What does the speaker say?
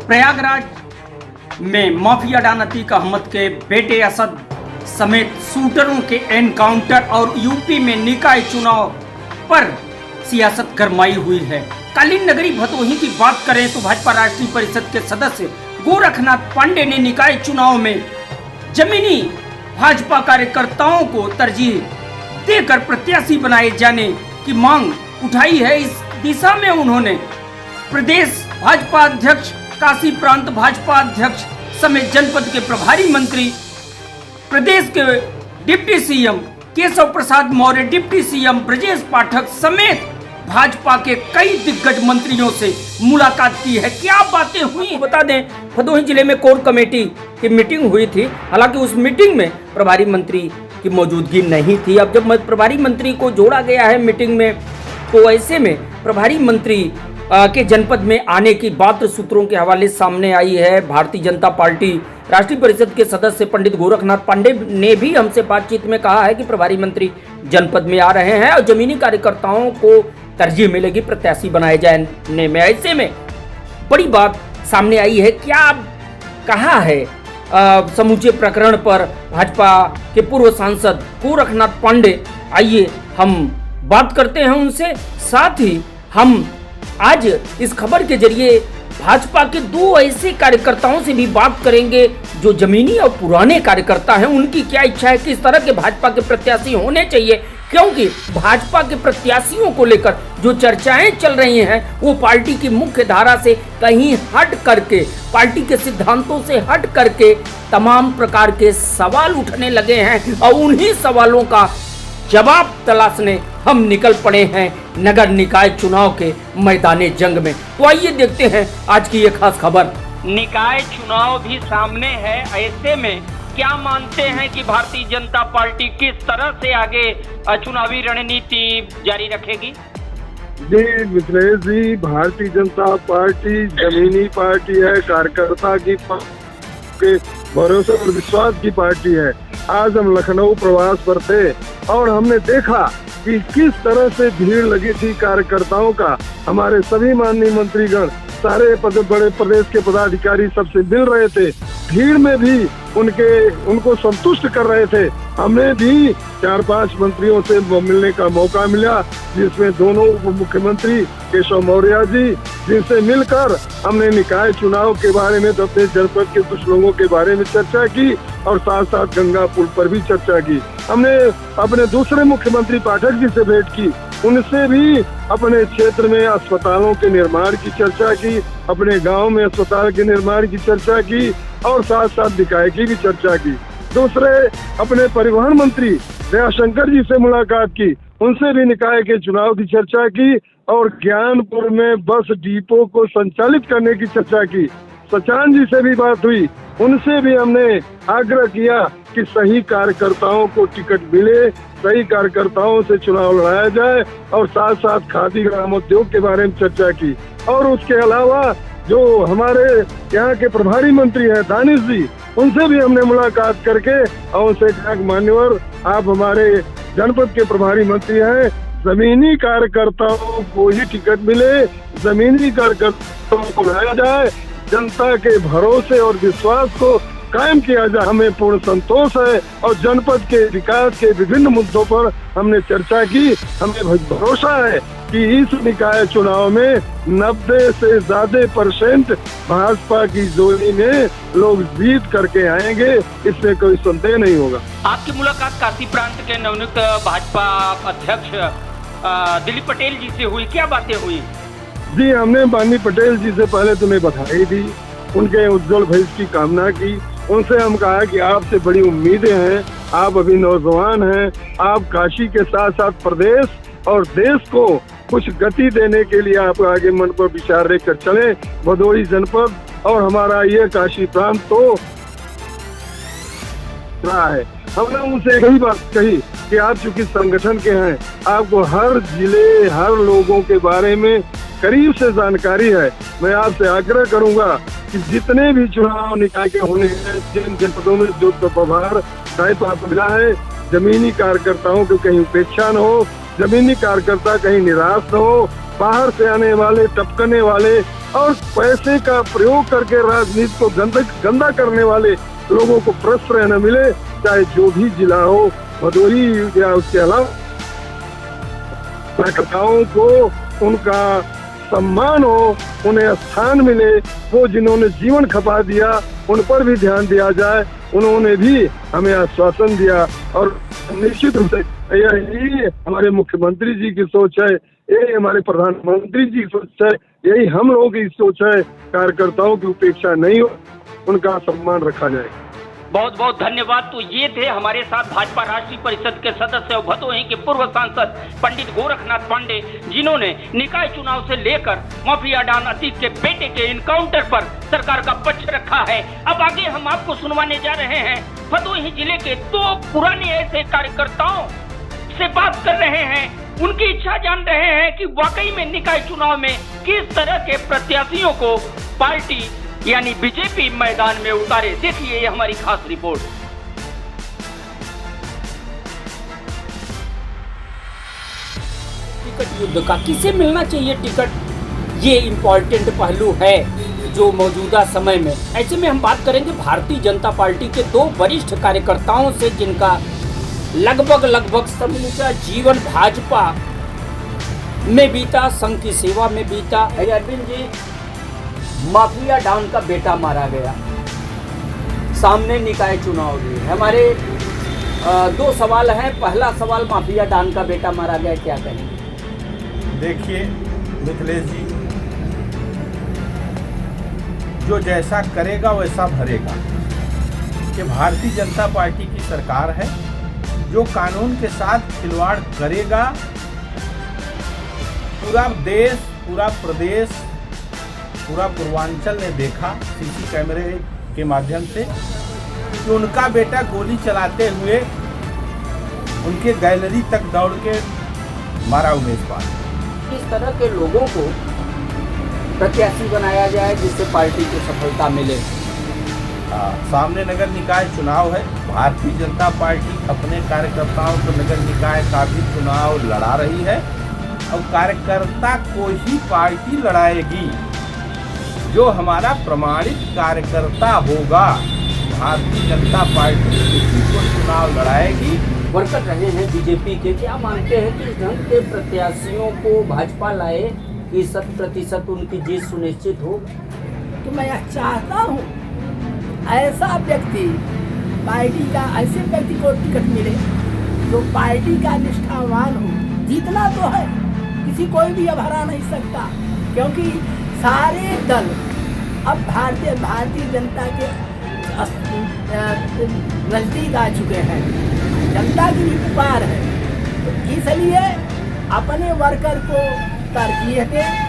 प्रयागराज में mafia don Atiq Ahmad के बेटे असद समेत शूटरों के एनकाउंटर और यूपी में निकाय चुनाव पर सियासत गरमाई हुई है। कालीन नगरी भदोही की बात करें तो भाजपा राष्ट्रीय परिषद के सदस्य गोरखनाथ पांडे ने निकाय चुनाव में जमीनी भाजपा कार्यकर्ताओं को तरजीह देकर प्रत्याशी बनाए जाने की मांग उठाई है। इस दिशा में उन्होंने प्रदेश भाजपा अध्यक्ष, काशी प्रांत भाजपा अध्यक्ष समेत जनपद के प्रभारी मंत्री, प्रदेश के deputy CM Keshav Prasad Maurya, deputy CM Brajesh Pathak समेत भाजपा के कई दिग्गज मंत्रियों से मुलाकात की है। क्या बातें हुई बता दें, भदोही जिले में कोर कमेटी की मीटिंग हुई थी। हालांकि उस मीटिंग में प्रभारी मंत्री की मौजूदगी नहीं थी। अब जब प्रभारी मंत्री को जोड़ा गया है मीटिंग में, तो ऐसे में प्रभारी मंत्री के जनपद में आने की बात सूत्रों के हवाले सामने आई है। भारतीय जनता पार्टी राष्ट्रीय परिषद के सदस्य पंडित गोरखनाथ पांडे ने भी हमसे बातचीत में कहा है कि प्रभारी मंत्री जनपद में आ रहे हैं और जमीनी कार्यकर्ताओं को तरजीह मिलेगी प्रत्याशी बनाए जाने में। ऐसे में बड़ी बात सामने आई है। क्या कहा है समूचे प्रकरण पर भाजपा के पूर्व सांसद गोरखनाथ पांडे, आइए हम बात करते हैं उनसे। साथ ही हम आज इस खबर के जरिए भाजपा के दो ऐसे कार्यकर्ताओं से भी बात करेंगे जो जमीनी और पुराने कार्यकर्ता हैं। उनकी क्या इच्छा है, किस तरह के भाजपा के प्रत्याशी होने चाहिए, क्योंकि भाजपा के प्रत्याशियों को लेकर जो चर्चाएं चल रही हैं वो पार्टी की मुख्य धारा से कहीं हट करके, पार्टी के सिद्धांतों से हट करके तमाम प्रकार के सवाल उठने लगे हैं और उन्हीं सवालों का जवाब तलाशने हम निकल पड़े हैं नगर निकाय चुनाव के मैदाने जंग में। तो आइए देखते हैं आज की ये खास खबर। निकाय चुनाव भी सामने है, ऐसे में क्या मानते हैं कि भारतीय जनता पार्टी किस तरह से आगे चुनावी रणनीति जारी रखेगी? जी मिथिलेश जी, भारतीय जनता पार्टी जमीनी पार्टी है, कार्यकर्ता की के भरोसे और विश्वास की पार्टी है। आज हम लखनऊ प्रवास पर थे और हमने देखा कि किस तरह से भीड़ लगी थी कार्यकर्ताओं का। हमारे सभी माननीय मंत्रीगण, सारे बड़े प्रदेश के पदाधिकारी सबसे मिल रहे थे, भीड़ में भी उनको संतुष्ट कर रहे थे। हमें भी 4-5 मंत्रियों से मिलने का मौका मिला, जिसमें दोनों उप मुख्यमंत्री केशव मौर्य जी, जिनसे मिलकर हमने निकाय चुनाव के बारे में, अपने जनपद के कुछ लोगों के बारे में चर्चा की और साथ साथ गंगा पुल पर भी चर्चा की। हमने अपने दूसरे मुख्यमंत्री पाठक जी से भेंट की, उनसे भी अपने क्षेत्र में अस्पतालों के निर्माण की चर्चा की, अपने गांव में अस्पताल के निर्माण की चर्चा की और साथ साथ निकाय की भी चर्चा की। दूसरे अपने परिवहन मंत्री दयाशंकर जी से मुलाकात की, उनसे भी निकाय के चुनाव की चर्चा की और ज्ञानपुर में बस डिपो को संचालित करने की चर्चा की। सचान जी से भी बात हुई, उनसे भी हमने आग्रह किया कि सही कार्यकर्ताओं को टिकट मिले, सही कार्यकर्ताओं से चुनाव लड़ाया जाए और साथ साथ खादी ग्रामोद्योग के बारे में चर्चा की। और उसके अलावा जो हमारे यहाँ के प्रभारी मंत्री हैं दानिश जी, उनसे भी हमने मुलाकात करके और उनसे कहा कि मान्यवर, आप हमारे जनपद के प्रभारी मंत्री हैं, जमीनी कार्यकर्ताओं को ही टिकट मिले, जमीनी कार्यकर्ताओं को लाया जाए, जनता के भरोसे और विश्वास को कायम किया जाए। हमें पूर्ण संतोष है और जनपद के विकास के विभिन्न मुद्दों पर हमने चर्चा की। हमें भरोसा है कि इस निकाय चुनाव में 90 से ज्यादा % भाजपा की जोड़ी में लोग जीत करके आएंगे, इसमें कोई संदेह नहीं होगा। आपकी मुलाकात काशी प्रांत के नवनियुक्त भाजपा अध्यक्ष दिलीप पटेल जी से हुई, क्या बातें हुई? जी, हमने माननीय पटेल जी से पहले तुम्हें बधाई दी, उनके उज्जवल भविष्य की कामना की। उनसे हम कहा कि आपसे बड़ी उम्मीदें हैं, आप अभी नौजवान हैं, आप काशी के साथ साथ प्रदेश और देश को कुछ गति देने के लिए आप आगे मन पर विचार लेकर चले। भदोही जनपद और हमारा ये काशी प्रांत तो रहा है। हमने उनसे यही बात कही कि आप चूंकि संगठन के हैं, आपको हर जिले, हर लोगों के बारे में करीब से जानकारी है। मैं आपसे आग्रह करूंगा कि जितने भी चुनाव निकाय के होने हैं, जिन जनपदों में जो प्रभार दायित्व आपको मिला है, जमीनी कार्यकर्ताओं की कहीं उपेक्षा न हो, जमीनी कार्यकर्ता कहीं निराश न हो, बाहर से आने वाले, टपकने वाले और पैसे का प्रयोग करके राजनीति को गंदा करने वाले लोगों को प्रश्रय न मिले, चाहे जो भी जिला हो, भदोही या उसके अलावा, कार्यकर्ताओं को उनका सम्मान हो, उन्हें स्थान मिले। वो जिन्होंने जीवन खपा दिया उन पर भी ध्यान दिया जाए। उन्होंने भी हमें आश्वासन दिया और निश्चित रूप से यही हमारे मुख्यमंत्री जी की सोच है, यही हमारे प्रधानमंत्री जी की सोच है, यही हम लोगों की सोच है। कार्यकर्ताओं की उपेक्षा नहीं हो, उनका सम्मान रखा जाए। बहुत बहुत धन्यवाद। तो ये थे हमारे साथ भाजपा राष्ट्रीय परिषद के सदस्य और भदोही के पूर्व सांसद पंडित गोरखनाथ पांडे, जिन्होंने निकाय चुनाव से लेकर माफिया डॉन अतीक के बेटे के इनकाउंटर पर सरकार का पक्ष रखा है। अब आगे हम आपको सुनवाने जा रहे हैं भदोही जिले के 2 पुराने ऐसे कार्यकर्ताओं से बात कर रहे हैं। उनकी इच्छा जान रहे हैं कि वाकई में निकाय चुनाव में किस तरह के प्रत्याशियों को पार्टी यानी बीजेपी मैदान में उतारे। देखिए ये हमारी खास रिपोर्ट। टिकट युद्ध का किसे मिलना चाहिए टिकट, ये इम्पोर्टेंट पहलू है जो मौजूदा समय में। ऐसे में हम बात करेंगे भारतीय जनता पार्टी के 2 वरिष्ठ कार्यकर्ताओं से, जिनका लगभग समूचा जीवन भाजपा में बीता, संघ की सेवा में बीता। अरविंद जी, माफिया डॉन का बेटा मारा गया, सामने निकाय चुनाव भी। हमारे 2 सवाल हैं। पहला सवाल, माफिया डॉन का बेटा मारा गया, क्या कहेंगे? देखिए मिथिलेश जी, जो जैसा करेगा वैसा भरेगा। कि भारतीय जनता पार्टी की सरकार है, जो कानून के साथ खिलवाड़ करेगा, पूरा देश, पूरा प्रदेश, पूरा पूर्वांचल ने देखा सीसी कैमरे के माध्यम से कि उनका बेटा गोली चलाते हुए उनके गैलरी तक दौड़ के मारा उमेश पाल। इस तरह के लोगों को प्रत्याशी बनाया जाए जिससे पार्टी को सफलता मिले। सामने नगर निकाय चुनाव है। भारतीय जनता पार्टी अपने कार्यकर्ताओं को नगर निकाय का भी चुनाव लड़ा रही है और कार्यकर्ता को ही पार्टी लड़ाएगी। जो हमारा प्रमाणित कार्यकर्ता होगा, भारतीय जनता पार्टी उसी को चुनाव लड़ाएगी। वर्कर रहे हैं बीजेपी के, क्या मानते हैं कि इस ढंग के प्रत्याशियों को भाजपा लाए कि 100% उनकी जीत सुनिश्चित हो? तो मैं यह चाहता हूँ ऐसा व्यक्ति, पार्टी का ऐसे व्यक्ति को टिकट मिले जो पार्टी का निष्ठावान हो। जीतना तो है, किसी कोई भी अब हरा नहीं सकता, क्योंकि सारे दल अब भारतीय जनता के नजदीक आ चुके हैं। जनता की भी पुकार है, तो इसलिए अपने वर्कर को तरजीह दें।